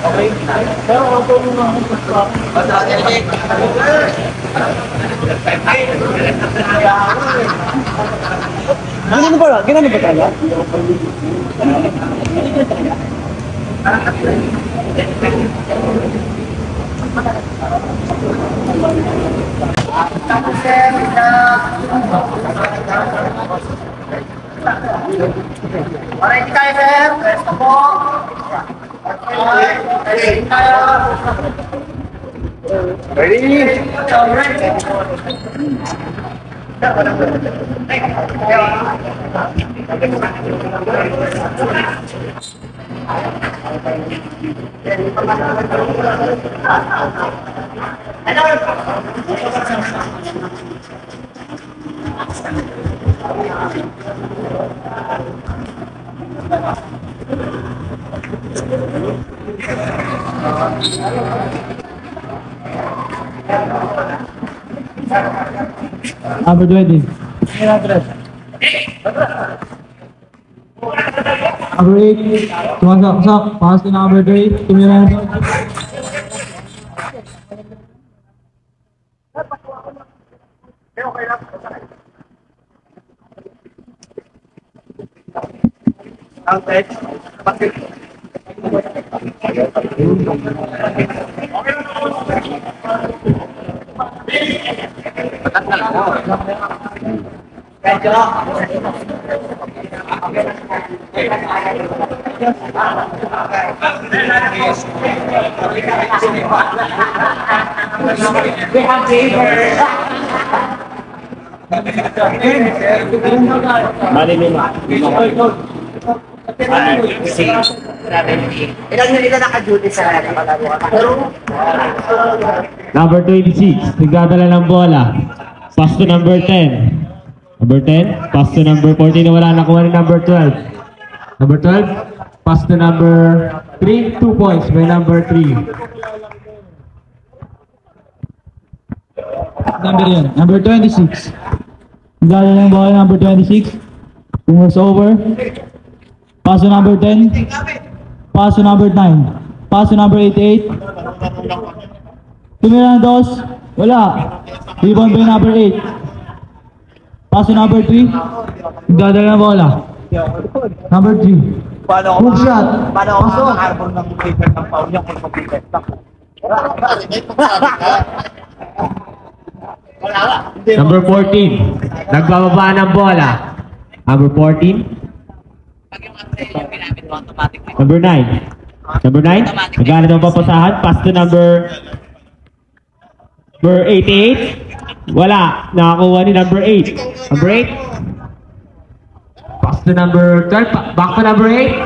Okay? Pero ako nung Ganun ba? Ganun ba talaga? Alright, tayo sir. Resto po. Ready tayo. Ready. Number 20. Number 8. Tumasak. Pass to number 3. Tumira. Ilan naka-duty sa nakalaruan? Number 26, nagdadala ng bola. Pass to number 10. Number 10, pass to number 14 na wala nakuha ni number 12. Number 12, pass to number 3, 2 points by number 3. Number yan. Number 26. Nagdadala ng bola number 26. Tumors over. Pass to number 10. Pass to number 9. Pass to number 88. Tumira ng dos. Wala. Rebound by number 8. Pass to number 3. Nagdadala ng bola. Number 3. Hook shot. Paano ako makakarbon ng paper ng foul niya kung mag-defect ako? Number 14, nagbababa ng bola. Number 14. Number 9. Number 9, nagana ng papasahan. Pass to number 88. Wala. Nakakuha ni number 8. Number 8. Pass to number 12. Back to number 8.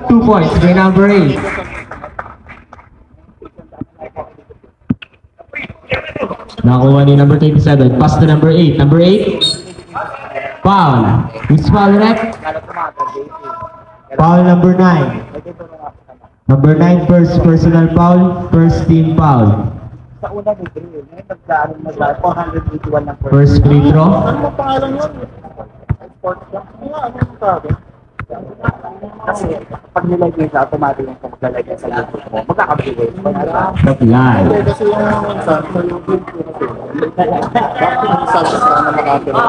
2 points by number 8. Nakakuha ni number 27. Pass to number 8. Number 8. Foul. Who's foul net? Foul number 9. Number 9, first personal foul, first team foul. Sa una ni Drill, ngayon nag-481 ng First free throw. Ano pangalan yun? Sports lang. Ano sabi? Kasi pag nilagay sa automatic yung maglalagay sa laptop mo, magkakabigay. Supply. Kasi yung minsan, sa YouTube ko kasi, bakit yung sabi sa ano makatira?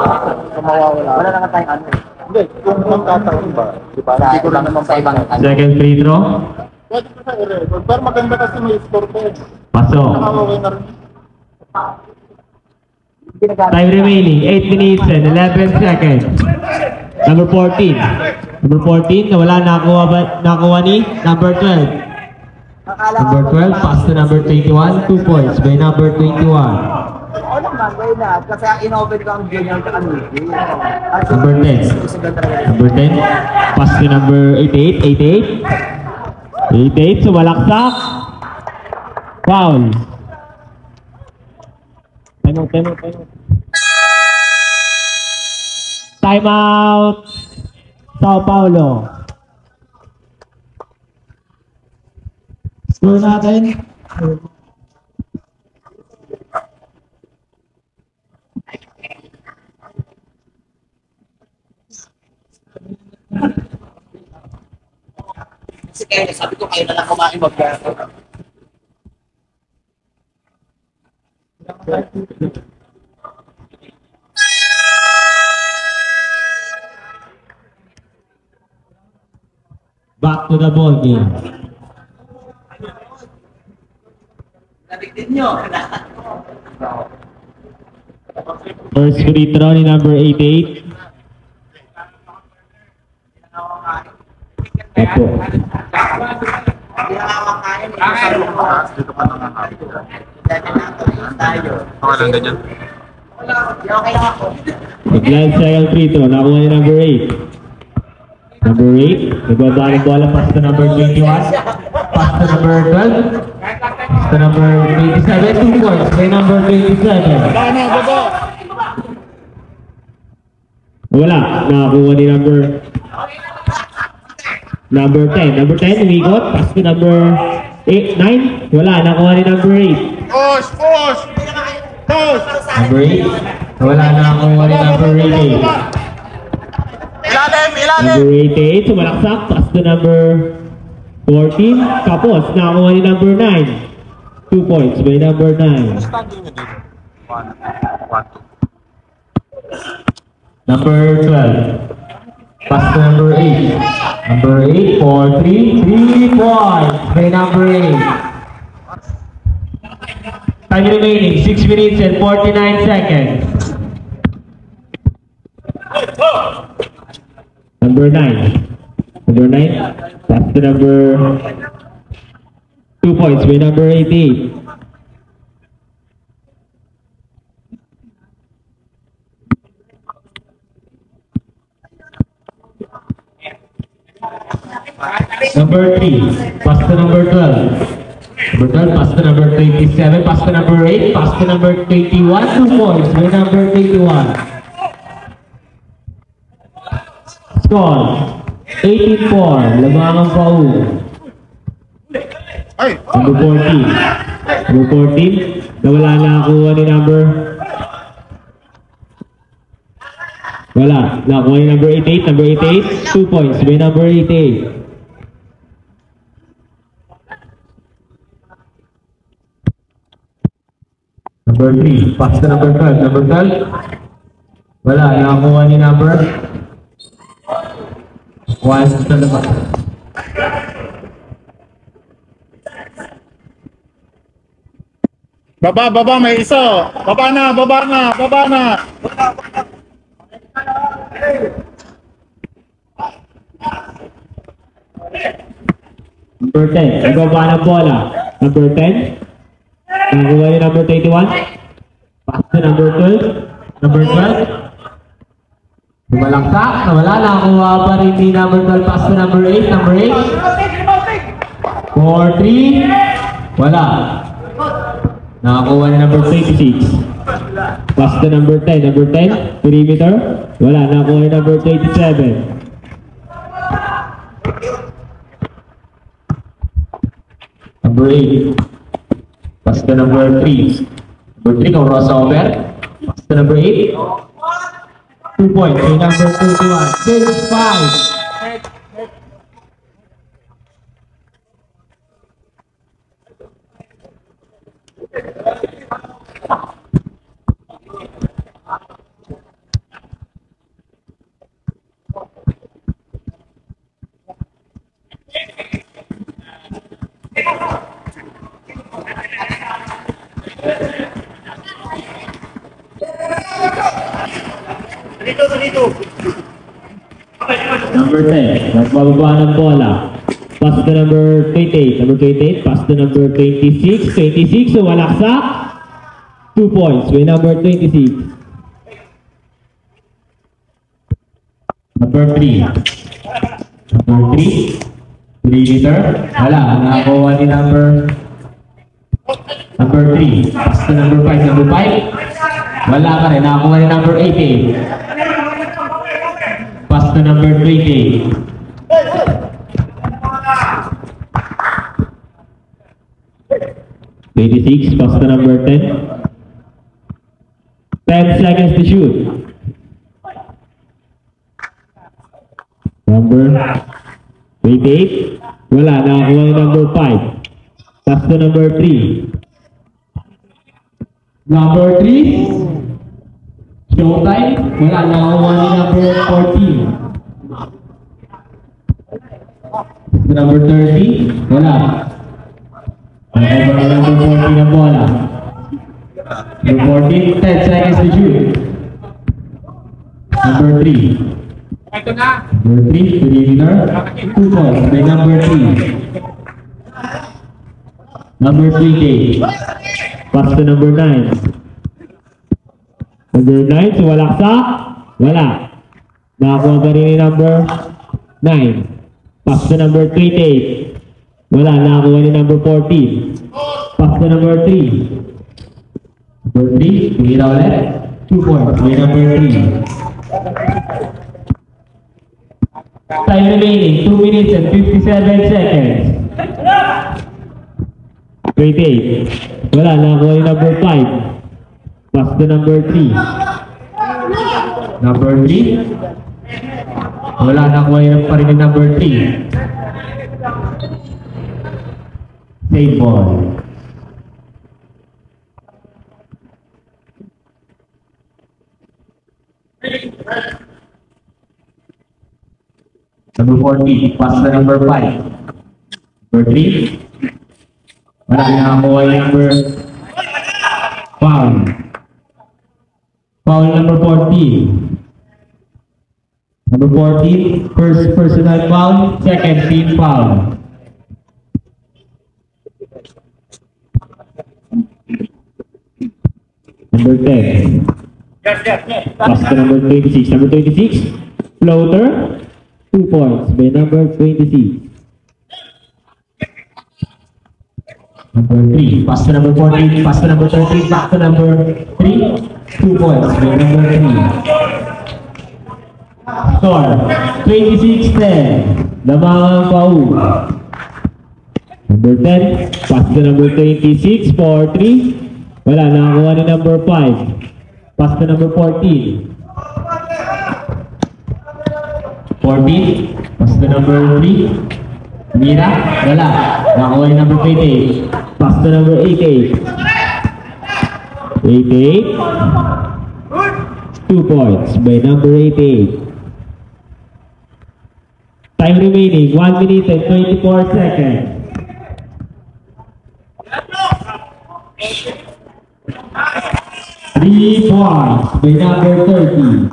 Kung mawawala. Wala lang tayong ano. Hindi, kung magkataon ba? Diba? Hindi ko lang naman sa ibang ano. Second free throw. Pwede ko sa i-record. Pero maganda kasi may score ko eh. Pasok. Nakawaway na rin. Time remaining, 8 minutes and 11 seconds. Number 14. Number 14, nawala nakuha ni number 12. Number 12, pass to number 21, 2 points by number 21. Oo naman, gawin na. Kasi in-open ko ang ganyan ka kanil. Number 10. Number 10, pass to number 88. 88, sumalaksak. Foul. Tenok. Time out. Sao Paulo. Score natin. kayo, sabi ko kayo na lang kumain mag-gano. Back to the ball game. Nabigtin nyo. First free throw ni number 88. Apo. Dito ka na nga. Okay lang ganyan. Nag-land second free throw. Nakuha ni number 8. Number 8. Nagbaba ng bola. Pass to number 21. Pass to number 12. Pass to number 27. 2 points. May number 27. Wala. Nakakuha ni number 10. Number 10. Umigot. Pass to number 9. Wala. Nakuha ni number 8. Push! Push! Push! Number 8. Wala. Nakakuha ni number 88. Ilalim! Ilalim! Number 88, sumalaksak, pass to number 14, kapos, nakakuha ni number 9. 2 points by number 9. Number 12, pass to number 8. Number 8 for 3 points by number 8. Time remaining, 6 minutes and 49 seconds. Number 9. Number 9. Pass to number 2 points by number 88. Number 3. Pass to number 12. Number 12. Pass to number 27. Pass to number 8. Pass to number 21. 2 points by number 21. Score 18-4, Labangang Pau. Ay! Number 14. Number 14, nawala na nakuha ni number. Wala, nakuha ni number 88. Number 88, 2 points by number 88. Number 3, pass to number 12. Number 12, wala, nakuha ni number 1 sa labas. Baba, may isa. Baba na. Number 10, nagbaba ng bola. Number 10, nakuha ni number 21. Pass to number 12. Number 12, lumalangsak, nawala, nakakuha pa rin ni number 12. Pass to number 8. Number 8, 4-3, wala. Nakakuha ni number 26. Pass to number 10. Number 10, perimeter, wala. Nakakuha ni number 27. Number 8. Pass to number 3. Number 3, kung crossover. Pass to number 8. 2 points. Kay number 31. 6-5. Number 10, nagbababa ng bola. Pass to number 28. Number 28, pass to number 26. 26, so walaksak. 2 points with number 26. Number 3. Number 3. 3-meter. Wala, nakakuha ni number 3. Pass to number 5. Number 5. Wala ka rin, nakakuha ni number 88. Pass to number 28. Pass to number 10. 10 seconds to shoot. Number 28. Wala, nakakuha ni number 5. Pass to number 3. Number 3. Showtime. Wala, nakakuha ni number 14. Number 30. Wala. Nakakuha ni number 14 ang bola. Number 14, 10 seconds to shoot. Number 3. Number 3, to the winner. 2 points by number 3. Number 3K. Pass to number 9. Number 9, suwalak sa? Wala. Nakakuha ka rin ni number 9. Pass to number 28. Wala. Nakakuha ni number 14. Pass to number 3. Number 3, tumira ulit. 2 points by number 3. Time remaining, 2 minutes and 57 seconds. 28. Wala, nakakuha ni number 5. Pass to number 3. Number 3. Wala, nakakuha pa rin ni number 3. Save ball. Number 40, pass to number 5. Number 3. Wala, nakakuha yung number foul. Foul number 14. Number 14, first personal foul, second team foul. Number 10. Pass to number 26. Number 26, floater. 2 points by number 26. Number 3, pass to number 14, pass to number 13, back to number 3, 2 points by number 3. Score, 26-10, Lamangang Pau. Number 10, pass to number 26 for 3. Wala, nakakuha ni number 5. Pass to number 14. 14, pass to number 3. Mira, wala. Nakakuha ni number 28. Pass to number 88. 88. 2 points by number 88. Time remaining, 1 minute and 24 seconds. Three points by number 30.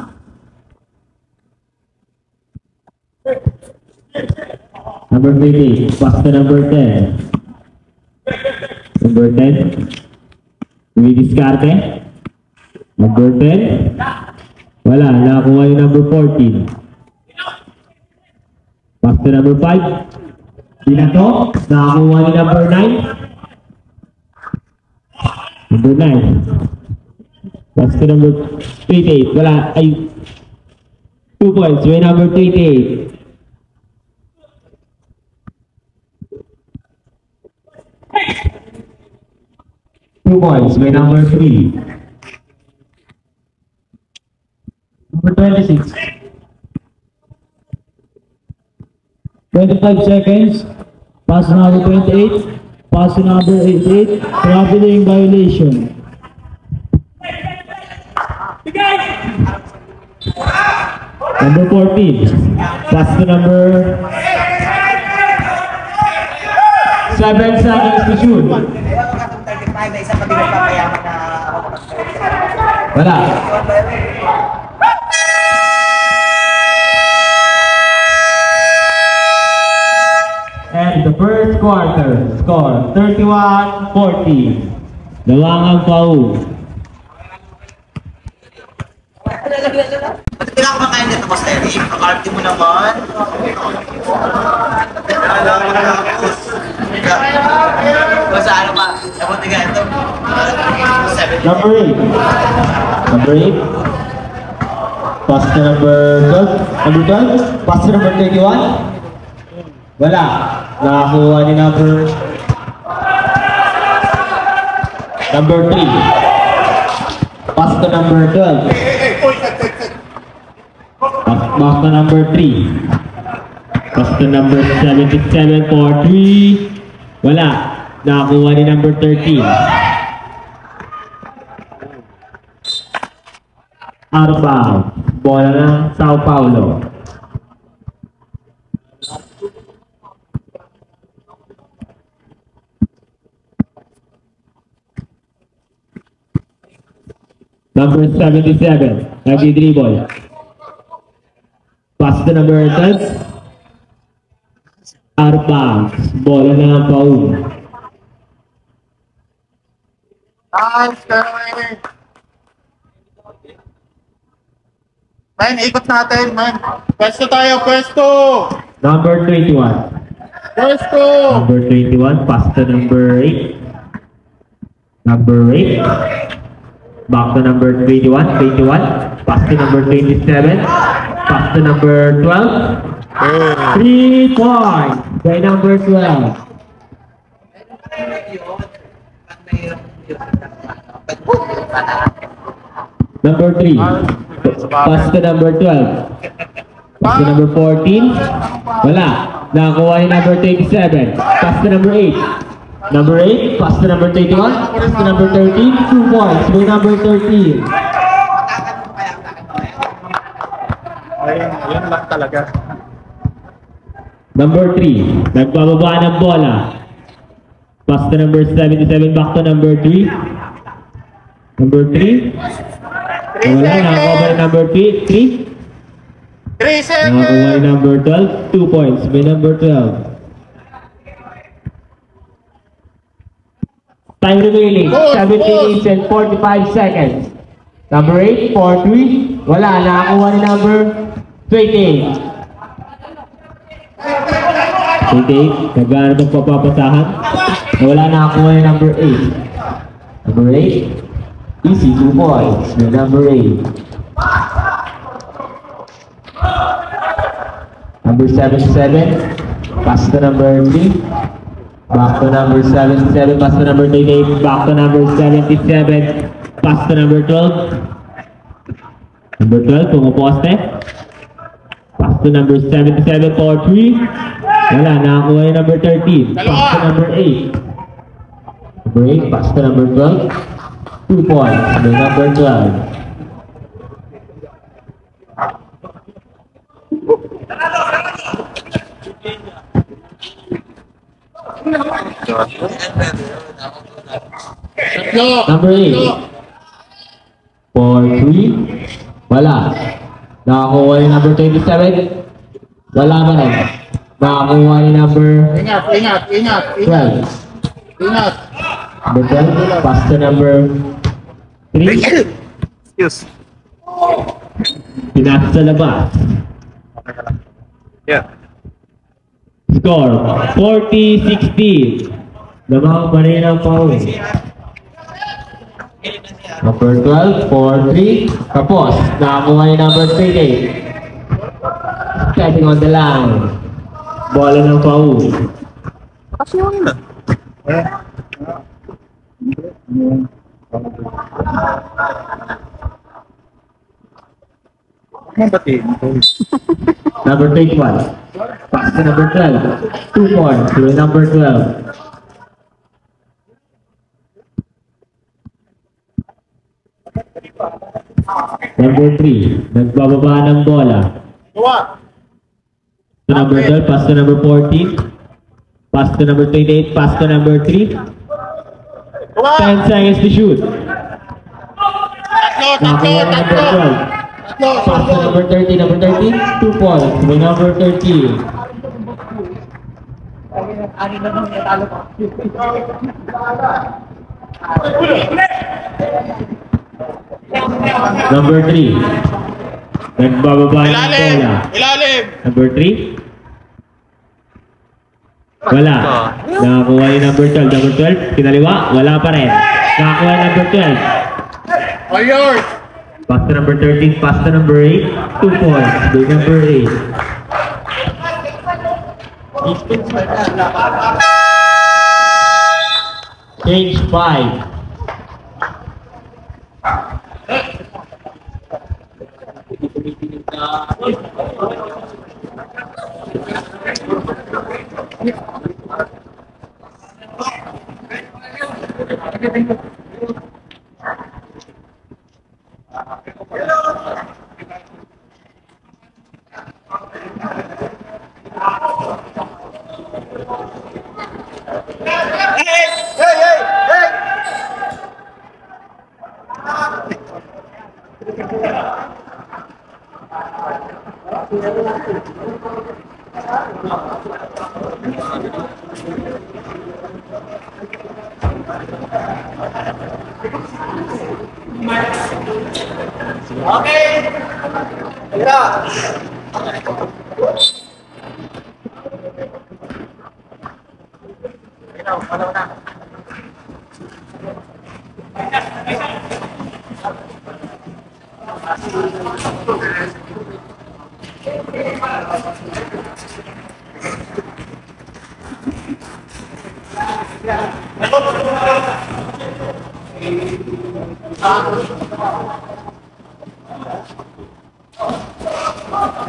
Number 30, pass to number 10. Number 10, diskarte. Number 10, wala, nakakuha yung number 14. Pass to number 5. Binato, nakakuha yung number 9. Number 9. Pass to number 28. Wala, ay 2 points by number 28. Two points by number 3. Number 26. 25 seconds. Pass to number 28. Pass to number 88. Traveling violation. Number 14. Pass to number 7 seconds to shoot. Wala. And the first quarter score 31-40. Lawangang Pau. Hindi ka kumakain nito, Boss Eric. Pakarte mo naman. Basta ano pa, nabuti ka ito. Number 8. Number 8. Pass to number 12. Number 12. Pass to number 21. Wala. Nakakuha ni number 3. Pass to number 12. Pass to number 3. Pass to number 77 for 3. Wala. Nakakuha ni number 13. Out of bounds. Bola ng Sao Paulo. Number 77, nagdi-dribble. Pass to number 12. Out of bounds. Bola na ang paun. Nice, Kerwin! Man, ikot natin, man. Pwesto tayo, pwesto! Number 21. Pwesto! Number 21, pass to number 8. Number 8. Back to number 21. Pass to number 27. Pass to number 12. 3 points by number 12. Number 3. Pass to number 12. Pass to number 14. Wala. Nakakuha ni number 27. Pass to number 8. Number 8, pass to number 21, pass to number 13, 2 points by number 13. Ayun lang talaga. Number 3, nagbababa ng bola. Pass to number 77, back to number 3. Number 3. Wala, nakakuha ni number 3. 3 seconds! Nakakuha ni number 12, 2 points by number 12. Time remaining, 17 minutes and 45 seconds. Number 8, 4-3. Wala, nakakuha ni number 28. 28, nagano ng papapasahan. Wala, nakakuha ni number 8. Number 8, easy, 2 points. Number 8. Number 77, pass to number 3. Back to number 77, pass to number 38, back to number 77, pass to number 12. Number 12, pumuposte. Pass to number 77 for 3. Wala, nakakuha yung number 13. Pass to number 8. Number 8, pass to number 12. 2 points by number 12. Number 8. 4-3. Wala. Nakakuha ni number 27. Wala pa rin. Nakakuha ni number Ingat. 12. Ingat. Number 12. Pass to number 3. Excuse. Pinasa sa labas. Yeah. Score 40-16. Lamang pa rin ang paun. Number 12, 4-3. Tapos, nakakuha ni number 38. Stepping on the line. Bola ng paun. Number 31. Pass to number 12. 2 points to number 12. Number 3, nagbababa ng bola. To number 12, pass to number 14. Pass to number 28, pass to number 3. 10 seconds to shoot. Nakakuha ng number 12. Pass to number 30, number 13, 2 points by number 13. Number 3. Nagbababa ng bola. Number 3. Wala. Nakakuha yung number 12. Number 12, kinaliwa. Wala pa rin. Nakakuha yung number 12. All yours. Pass to number 13. Pass to number 8. 2 points by number 8. Change 5. Okay! Tira! Ikaw, palaw na.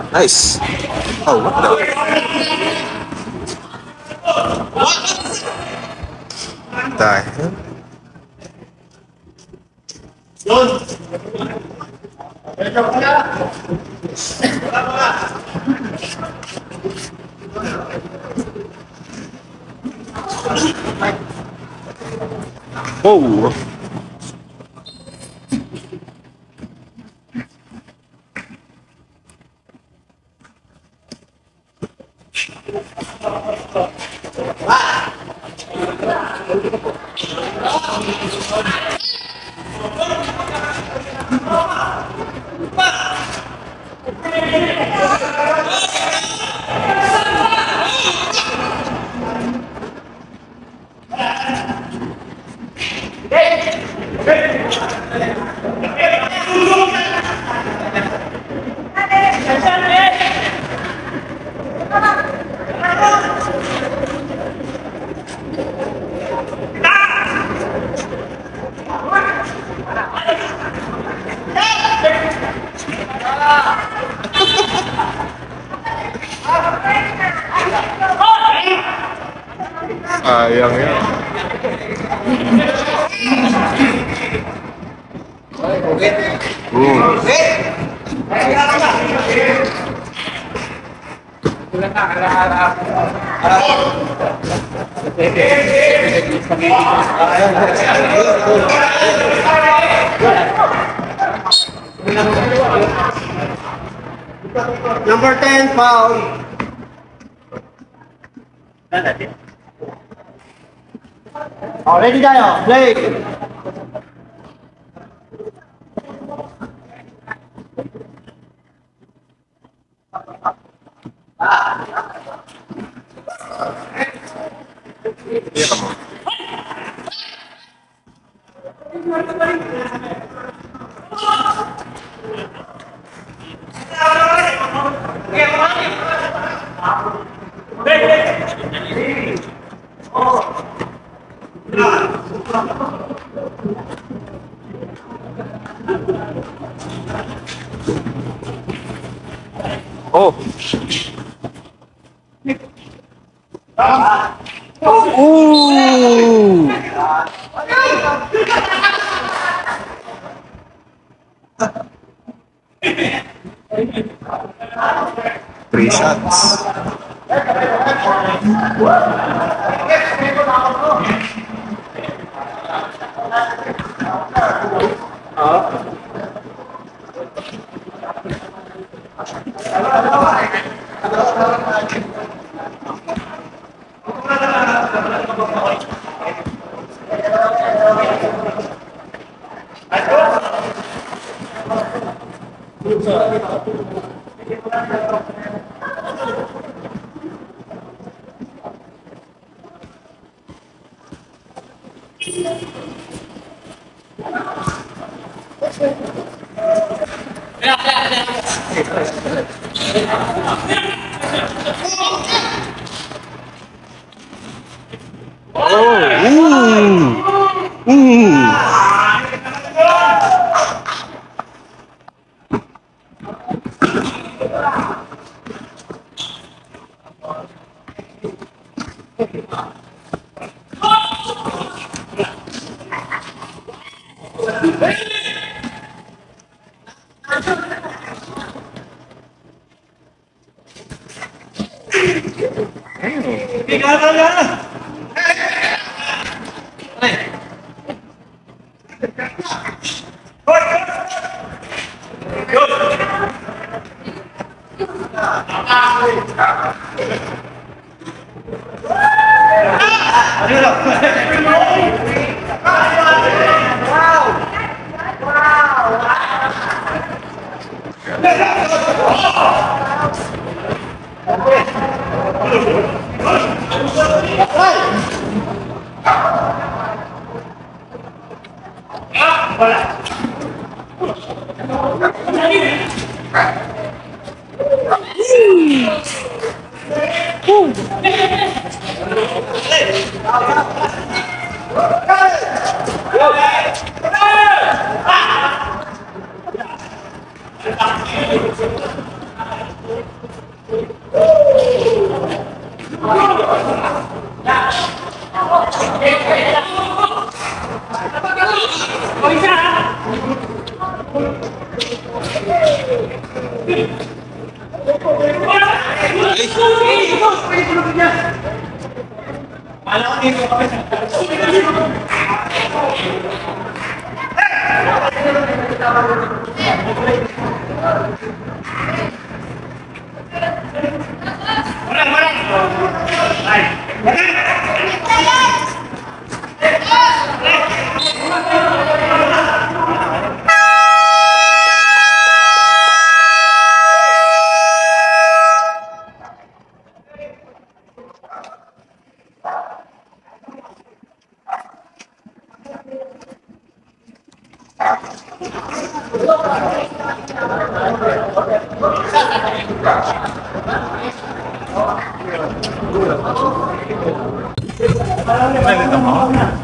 Nice. Oh, what the? The hell? Whoa. Sayang yan. Number 10, foul. Oh, ready tayo. Play. Oh. Ooh. 3 shots.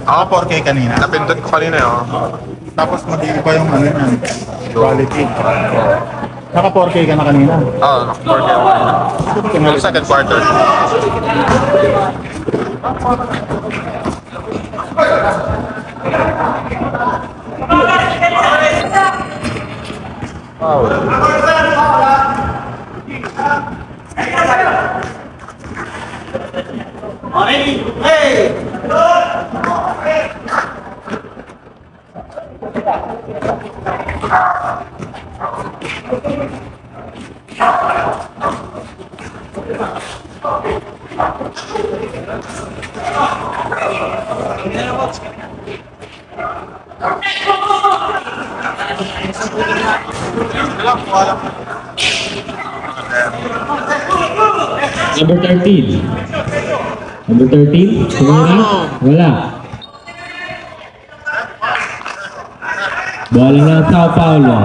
Ako 4K kanina. Napindot ko kanina yun. Tapos mag-iiba yung ano yan. Quality. Naka 4K ka na kanina. Oo, 4K ako kanina. Yung second quarter. Number 13. Number 13. Kumuna. Wala. Bola ng Sao Paulo.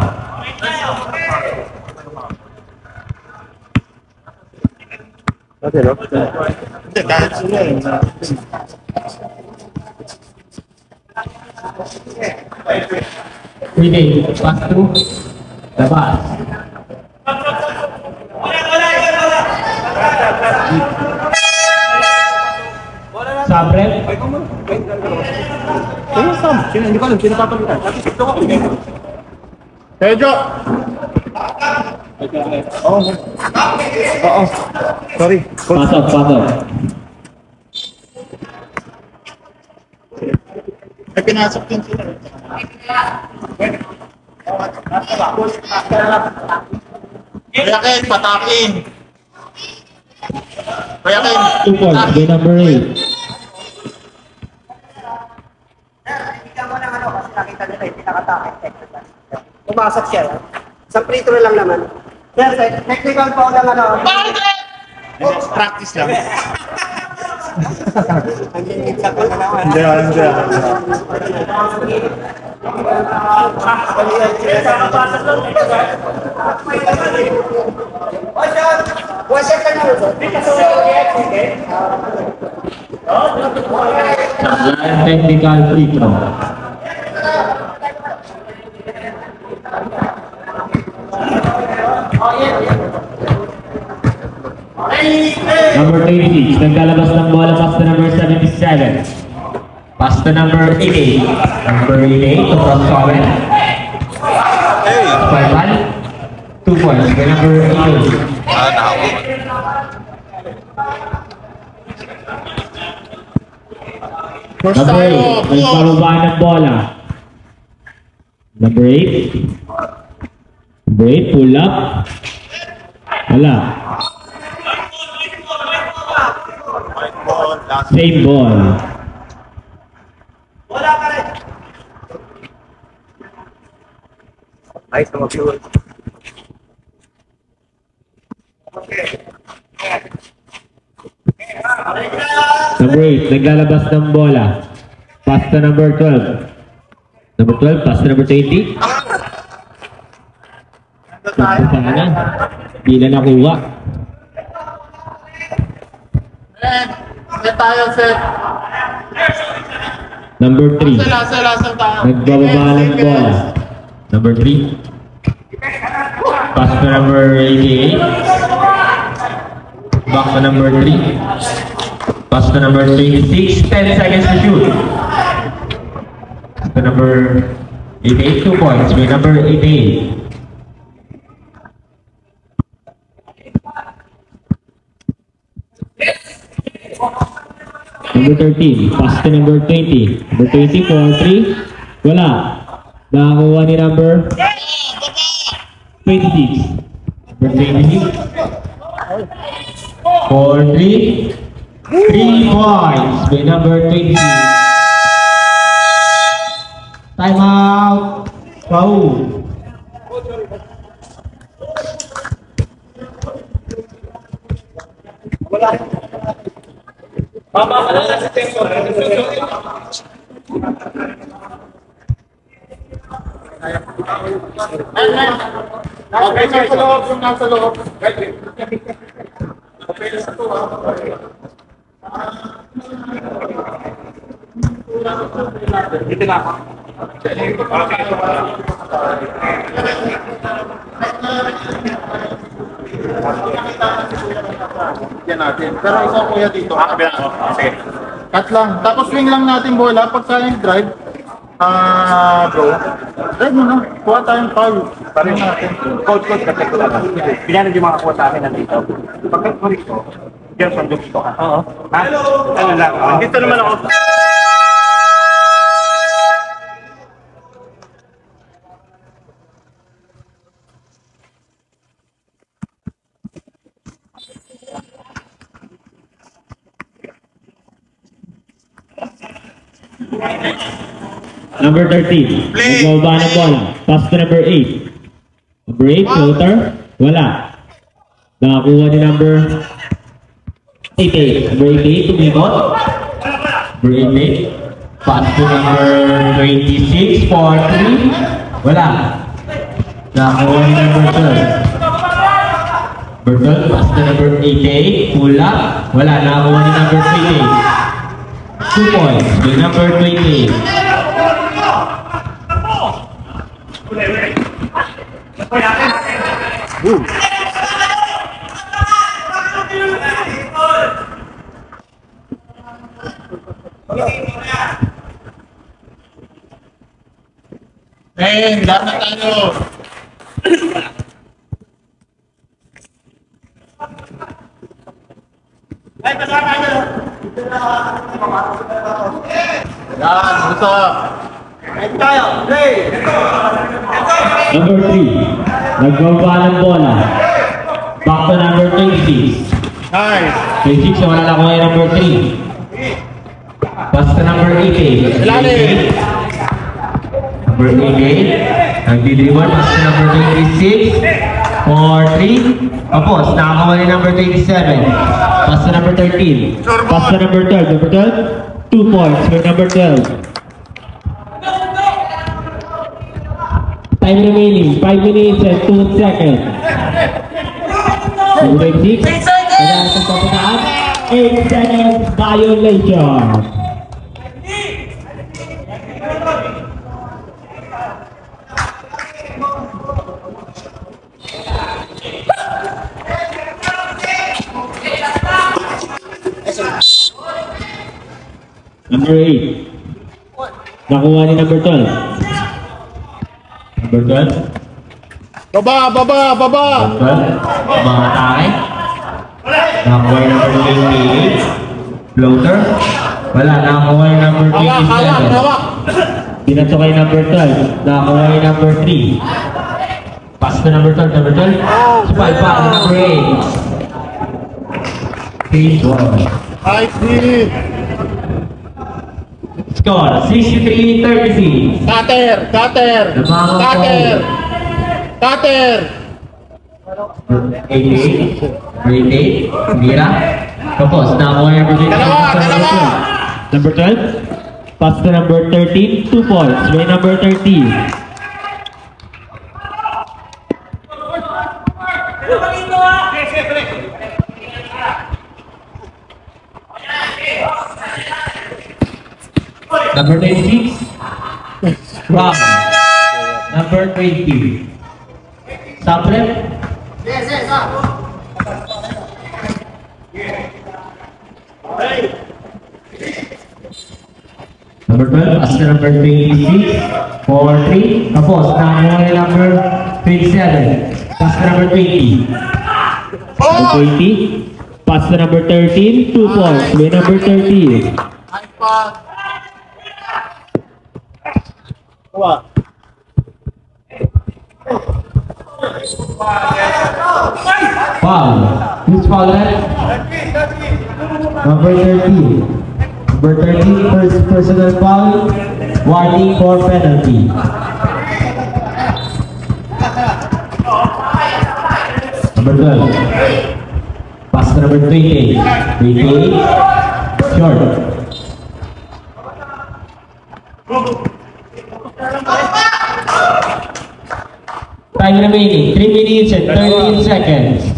Hindi, kahit sila eh. Reading. Pass through. Labas. Sabrel. Sino Sam? Sino? Hindi ko alam. Sino papalitan? Tejo! Oo. Oo. Sorry. Pasok, pasok. Ay, pinasok din sila. Kaya kayo, patakin. Kaya kayo, 2 points. Game number 8. Hindi mo ng ano kasi nakita nila yung pinakatake. Pumasok siya. Sa free throw lang naman. Sir, technical foul lang ano. practice lang. Naging sa ko na naman. Hindi, hindi. Washer ka na ulo. Technical free throw. Number 36, naglalabas ng bola, pass to number 77. Pass to number 88. Number 88 to cross cover. Hey! Five 2 points. By number 88. Nako. First Number tayo. 8, nagbababa ng bola. Number 8. Number 8, pull up. Wala. Same ball. Wala ka rin. Ayos na mag-fuel. Number 8, naglalabas ng bola. Pass to number 12. Number 12, pass to number 20. Sampo pa na. Di na nakuha. Set tayo, set. Number 3, Lasang tayo. nagbababa ng bola. Number 3. Pass to number 88. Back to number 3. Pass to number 26. 10 seconds to shoot. To number 88, 2 points. By number 88. Number 13. Pass to number 20. Number 20 for 3. Wala. Nakakuha ni number 26. Number 26. For 3. 3 points by number 20. Time out. Foul. Okay, nasa loob, yung nasa loob. Okay, sa to, Dito na ako. Yan natin. Pero isa kuya dito. Sige. Cut lang. Tapos swing lang natin bola. Pagka yung drive, bro. Drive mo na. Kuha tayong foul. Parin natin. Coach, kasi ko lang. Pinanad yung mga kuha sa akin nandito. Pagkat ko rito, Gerson, dito ka. Oo. Ha? Ano lang? Dito naman ako. Number 13. Nagbababa ng bola. Pass to number 8. Number 8, floater. Wala. Nakakuha ni number 88. Number 88, tumikot. Number 88. Pass to number 26 for 3. Wala. Nakakuha ni number 12. Number 12, pass to number 88. Pull up. Wala. Nakakuha ni number 28. 2 points by number 28. Lahat na tayo. Yan, gusto. Number 3. Nagbaba ng bola. Back to number 26. Nice. 26, wala na ko yung number 3. Pass to number 88. Ilalim. Number 88. Nagdidriwan. Pass to number 26. For 3. Tapos, nakakuha ni number 27. Pass to number 13. Pass to number 12. Number 12. 2 points for number 12. Time remaining, 5 minutes and 2 seconds. Number 6, kailangan itong papunaan, 8 seconds violation. Number 8, nakuha ni number 12. Number 12. Baba. Number 12. Mga atake. Nakakuha yung number 28. Floater. Wala. Nakakuha yung number 27. Binato kay number 12. Nakakuha kay number 3. Pass to number 12. Number 12. Spy pa kay number 8. Page 1. Nice D. Score 63-36. Cutter. Cutter. Cutter. Cutter. 88. 88. Gira. Tapos, nakakuha yung number 8. Dalawa. Number 12. Pass to number 13. 2 points. May number 13. Number 26. Rob. Number 20. Sabre. Yes, Number 12, pass to number 26, 4-3. Tapos, nakakuha yung number 27. Pass to number 20. Number 20. Pass to number 13, 2 points. May number 30. Foul. Who's foul that? Number 30. Number 13, first personal foul, warning for penalty. Number 12. Pass to number 28. 28. Short. Time remaining, 3 minutes and 13 seconds.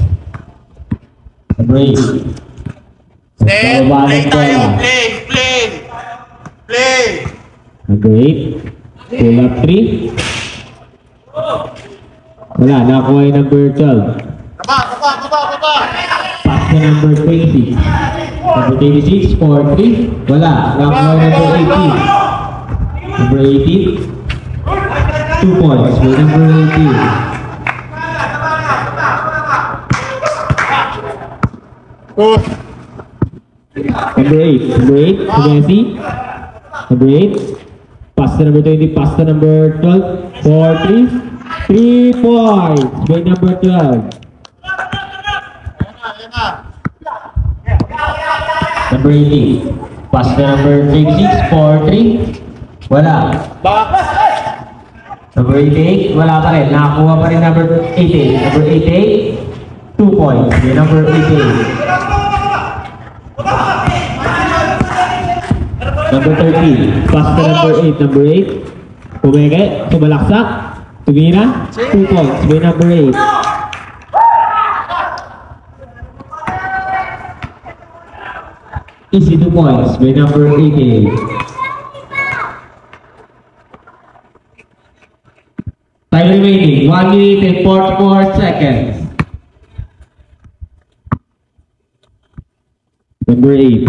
Number 8. Play tayo, play. Number 8. Pull up 3. Wala, nakuha yung number 12. Baba. Pass to number 20. Number 26, 4-3. Wala, nakuha yung number 18. Number 18. 2 points. May number 18. Number 8. Number 8. Messi. Number 8. Pass to number 20. Pass to number 12. 4-3. 3 points. May number 12. Number 18. Pass to number 26. 4-3. Wala. Number 88. Wala pa rin. Nakakuha pa rin number 88. Number 88. 2 points. May number 88. Number 13, pass to number 8. Number 8, pumeke, sumalaksak, tumira, 2 points. May number 8. Easy 2 points. May number 88. Time remaining, 1 minute and 44 seconds. Number 8.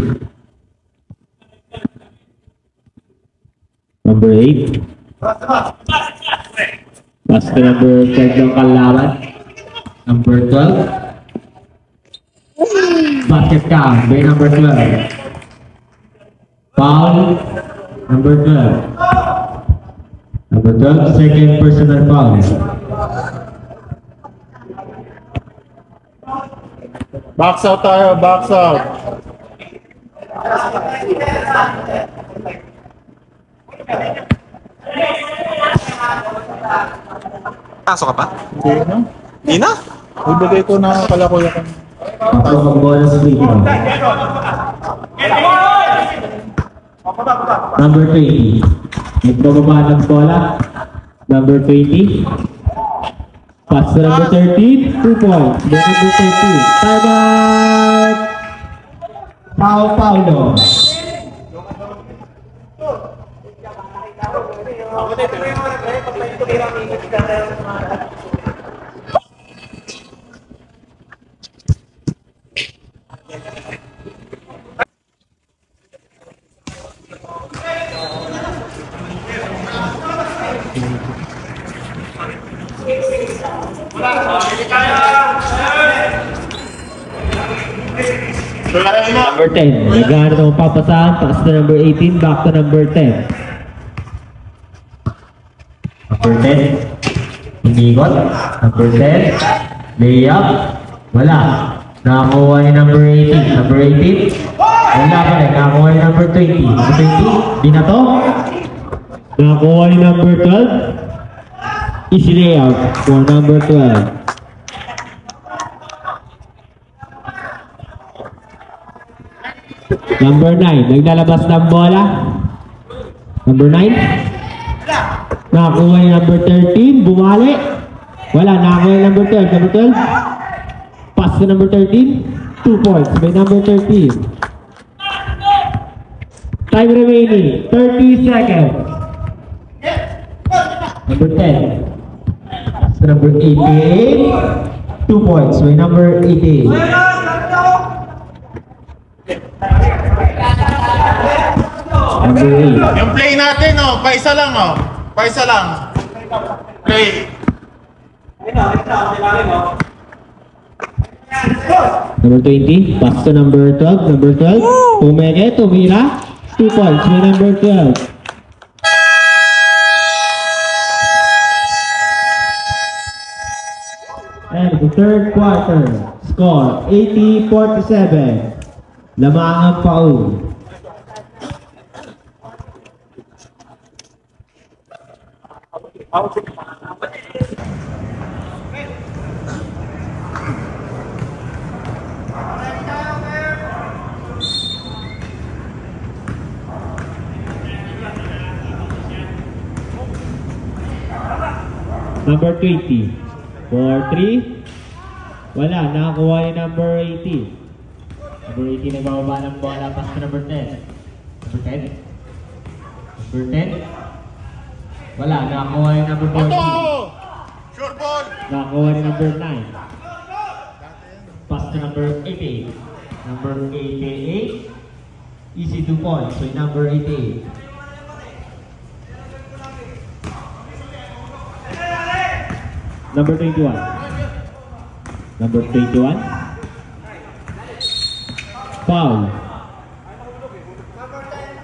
Number 8. Pass to number 12 ng kalaban. Number 12. Basket ka. By number 12. Foul. Number 12. Number 12. Second personal foul. Box out tayo, box out. Pasok ka pa? Hindi na. Hindi na? Ibigay ko na kalakuya ko. Pasok ang bola sa dito. Number 20. Nagbababa ng bola. Number 20. Pass to number 13. 2 points. By number 13. Time out! Sao Paulo. Number 10. Nagano ng papasahan. Pass to number 18. Back to number 10. Number 10. Inigot. Number 10. Layup. Wala. Nakakuha ni number 18. Number 18. Wala pa rin. Nakakuha ni number 20. Number 20. Di na to. Nakakuha ni number 12. Easy layup for number 12. Number 9. Naglalabas ng bola. Number 9. Nakakuha ni number 13. Bumali. Wala. Nakakuha ni number 12. Number 12. Pass to number 13. 2 points by number 13. Time remaining. 30 seconds. Number 10. Pass to number 88. 2 points by number 88. Number 8. Yung play natin, oh. Paisa lang, oh. Paisa lang. Play. Number 20, pass to number 12. Number 12, Umeke, tumira. 2 points by number 12. And the third quarter, score 80-47. Lamang ang paul. Number 20. 4-3. Wala. Nakakuha ni number 18. Number 18 nagbababa ng bola. Pass to number 10. Number 10. Number 10. Wala. Nakakuha ni number 14. Sure ball. Nakakuha ni number 9. Pass to number 88. Number 88. Easy 2 points. So number 88. Number 21. Number 21. Foul.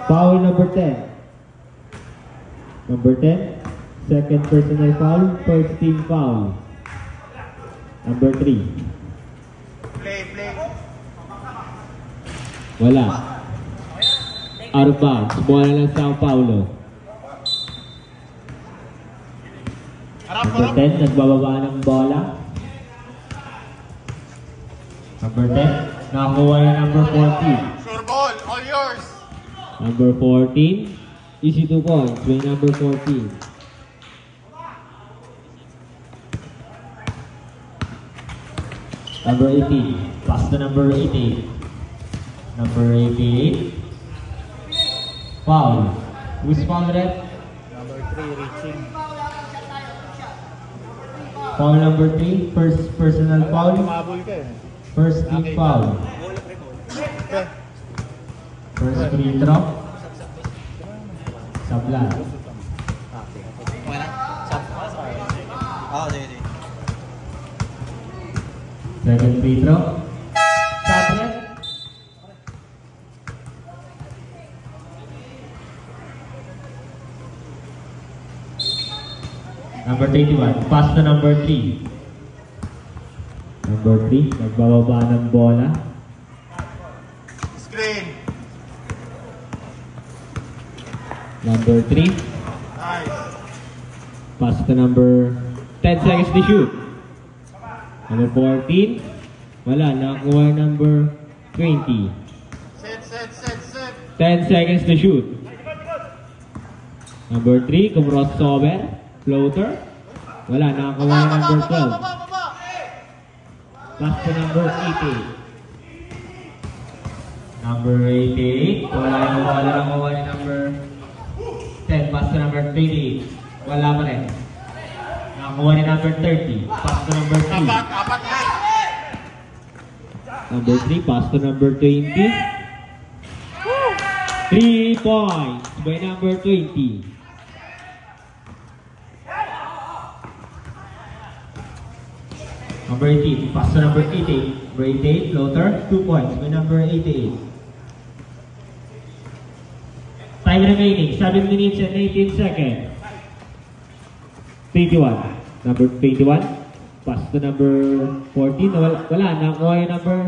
Foul number 10. Number 10. Second personal foul. First team foul. Number 3. Play. Wala. Out of bounds. Bola lang Sao Paulo. Number 10, nagbababa ng bola. Number 10, nakakuha na number 14. Sure ball. All yours. Number 14, easy 2 points by number 14. Number 18, pass to number 88. Number 88, foul. Who's foul rep? Number 3 reaching. Foul number 3, first personal foul. Mabul ka eh. First team foul. First free throw. Sablan. Second free throw. Sablan. Number 21, pass to number 3. Number 3, nagbababa ng bola. Screen. Number 3, Nice. pass to number 10 seconds to shoot. Number 14, wala, nakakuha number 20. Set. 10 seconds to shoot. Number 3, crossover, floater. Wala, nakakuha number 12. Pass to number 88. Number 88. Wala yung bola na kuha ni number 10. Pass to number 38. Wala pa rin. Nakakuha ni number 30. Pass to number 3. Apat. Number 3. Pass to number 20. 3 points by number 20. Number 18, pass to number 88. Number 88, floater, 2 points by number 88. Time remaining, 7 minutes and 18 seconds. 21. Number 21. Pass to number 14. Wala. Nakuha yung number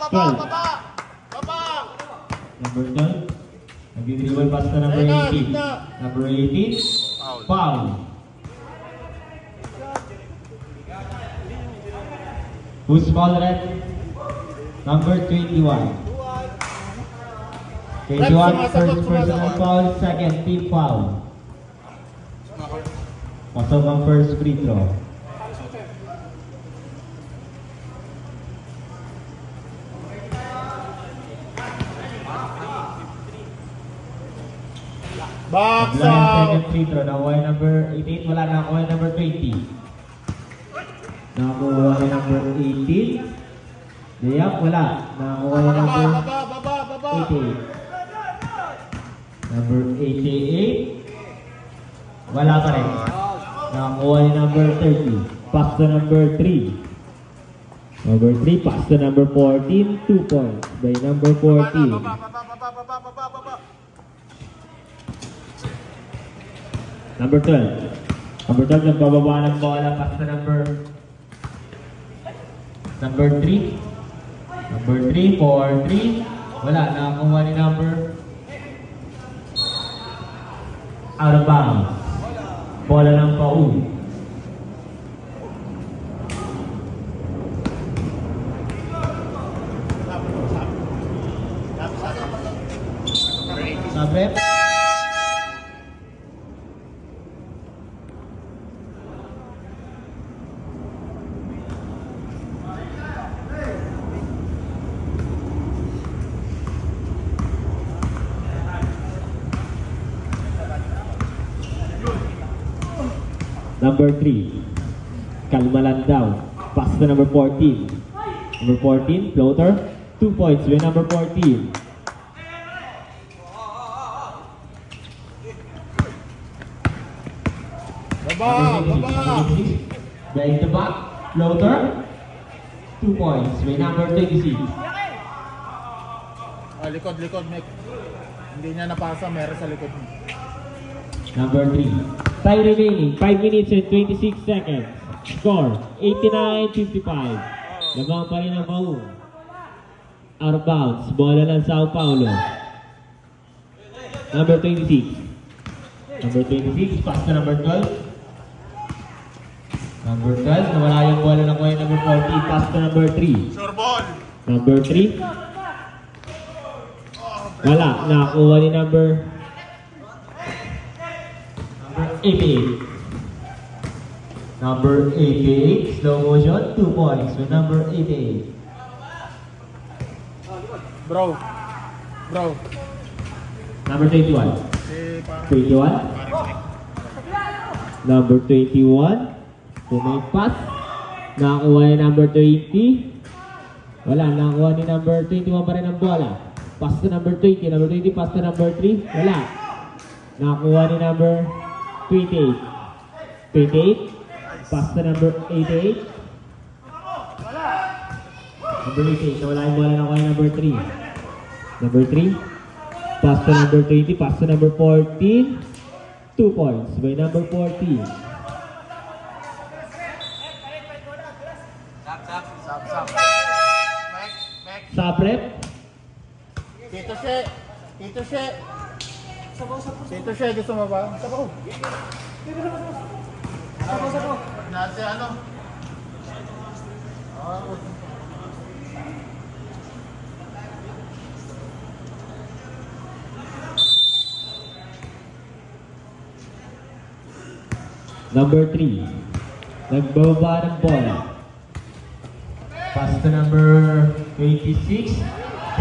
12. Number 12. Nag-dribble pass to number 18. Number 18. Foul. Who's foul red? Number 21. 21, first personal foul, second team foul. Pasok ang first free throw. Box Wala yung out. second free throw. Nakuha yung number 18. Wala, nakuha yung number 20. Nakuha yung number 18. Layup, wala. Nakuha yung number 88. Number 88. Wala pa rin. Nakuha yung number 30. Pass to number 3. Number 3, pass to number 14. 2 points by number 14. Number 12. Number 12, nagbababa ng bola. Pass to number 3. Number 3 for 3. Wala, nakakuha ni number out of bounds. Bola ng paul. Sabi? Number 3, Kalmalan daw. Pass to number 14. Number 14, floater. 2 points with number 14. Behind the back, floater. 2 points with number 26. Likod, Nick. Hindi niya napasa, meron sa likod niya. Number 3. Time remaining, 5 minutes and 26 seconds. Score, 89-55. Lamang pa rin ang Maung. Out of bounds, bola ng Sao Paulo. Number 26. Number 26, pass to number 12. Number 12, nawala yung bola ng kuya number 14. Pass to number 3. Sure ball. Number 3. Wala, nakakuha ni number 88. Number 88, slow motion, 2 points with number 88. Bro. Number 21. Si parang 21. Number 21. Pumay pass. Nakakuha ni number 20. Wala, nakakuha ni number 21 pa rin ang bola. Pass to number 20. Number 20, pass to number 3. Wala. Nakakuha ni number 28. 28. Pass to number 88. Number 88. Nawala yung bola, nakuha ni number 3. Number 3. Pass to number 20. Pass to number 14. 2 points by number 14. Saprep. Tito She, gusto mo ba? Sabaw. Nasa ano? Number 3. Nagbababa ng bola. Pass to number 26.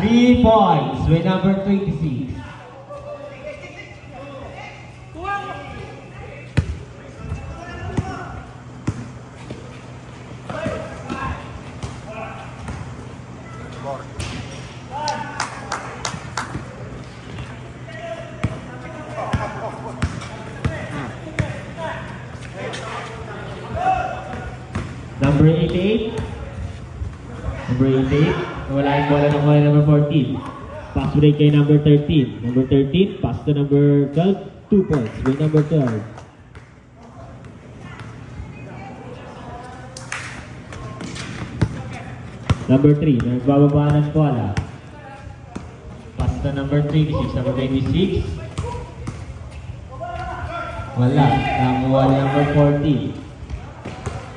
3 points with number 26. Number 88. Number 88. Wala yung bola ng bola number 14. Pass break kay number 13. Number 13. Pass to number 12. 2 points with number 12. Number 3, nagbababa ng bola. Pass to number 36, number 26. Wala, nakuha ni number 14.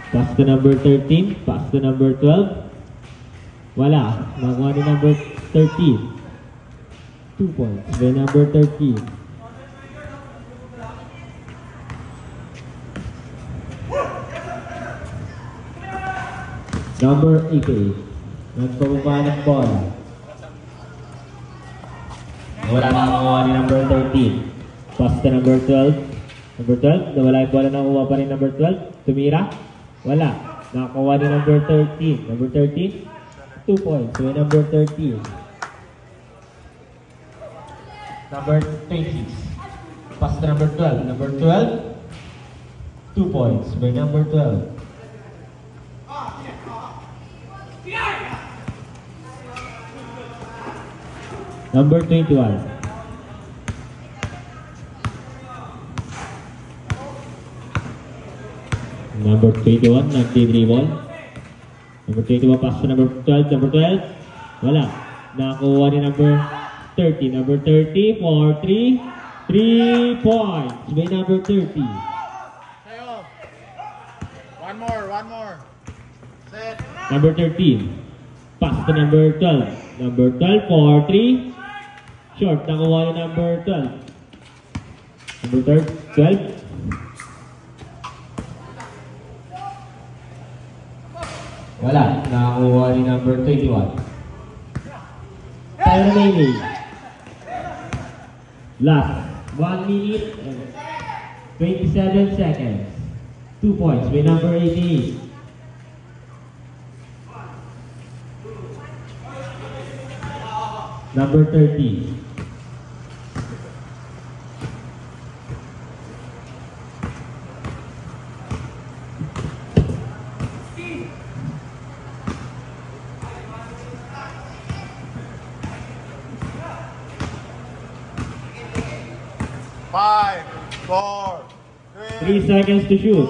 Pass to number 13, pass to number 12. Wala, nakuha ni number 13. 2 points by number 13. Number 88. Nagpababa ng bola. Wala na nakuha ni number 13. Pass to number 12. Number 12. Nawala yung bola, nakuha pa rin number 12. Tumira. Wala. Nakuha ni number 13. Number 13. 2 points by number 13. Number 26. Pass to number 12. Number 12. 2 points by number 12. Number 21. Number 21, nagdi-dribble. Number 21, pass to number 12. Number 12, wala. Nakakuha ni number 30. Number 30 for 3. 3 points by number 30. Sayo. One more. Set. Number 13, pass to number 12. Number 12 for 3. Short, nakuha ni number 12. Number 12. Wala, nakakuha ni number 21. Time remaining. Last 1 minute and 27 seconds. 2 points by number 88. Number 30. Five, 4, 3 seconds to shoot.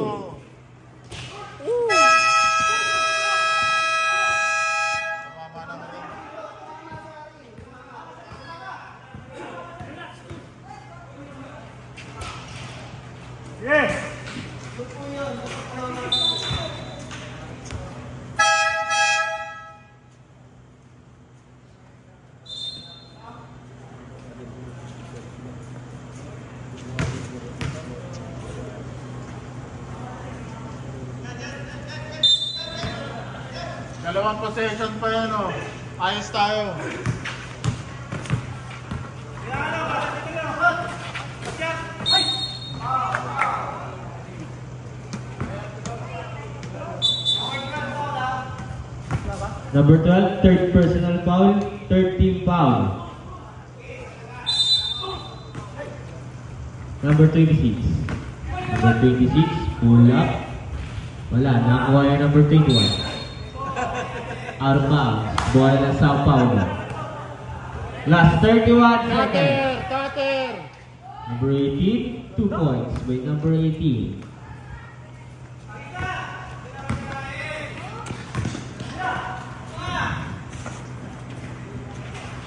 Dalawang possession pa yan, oh. Ayos tayo. Number 12, third personal foul, third team foul. Number 26. Number 26, pull up. Wala, nakuha yung number 21. Arma, bola ng Sao Paulo. Last 31 seconds. Cutter! Number 18, 2 points by number 18.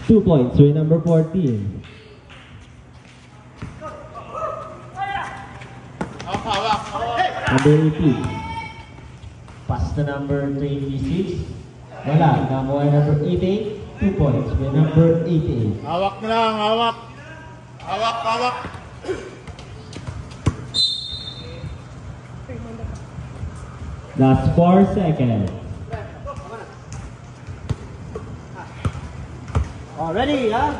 Two points by number 14. Hawak. Number 18. Pass to number 26. Wala, nakuha yung number 88. 2 points by number 88. Hawak na lang, hawak. Hawak. Last 4 seconds. Oh, ready, ha?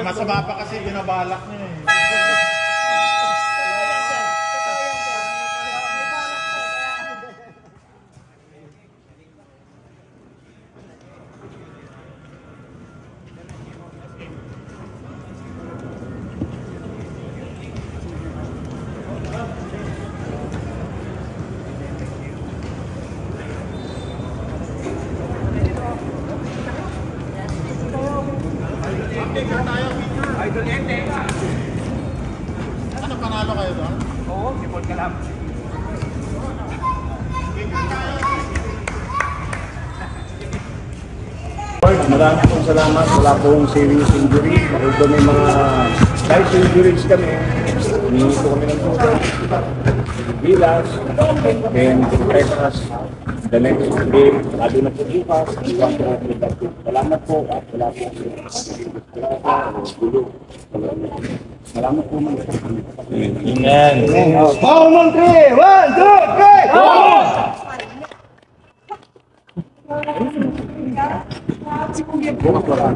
Masama pa kasi binabalak niya eh. Ano, panalo kayo doon? Oo, sipon ka lang. Maraming pong salamat. Wala pong serious injury. Although may mga light injuries kami. Hinihingi po kami ng tulong. Gilas. And protect us. The next game, lalo na po bukas. Salamat po. At wala po. Salamat po. Amen. Power on 3! 1, 2, 3! Bukas wala.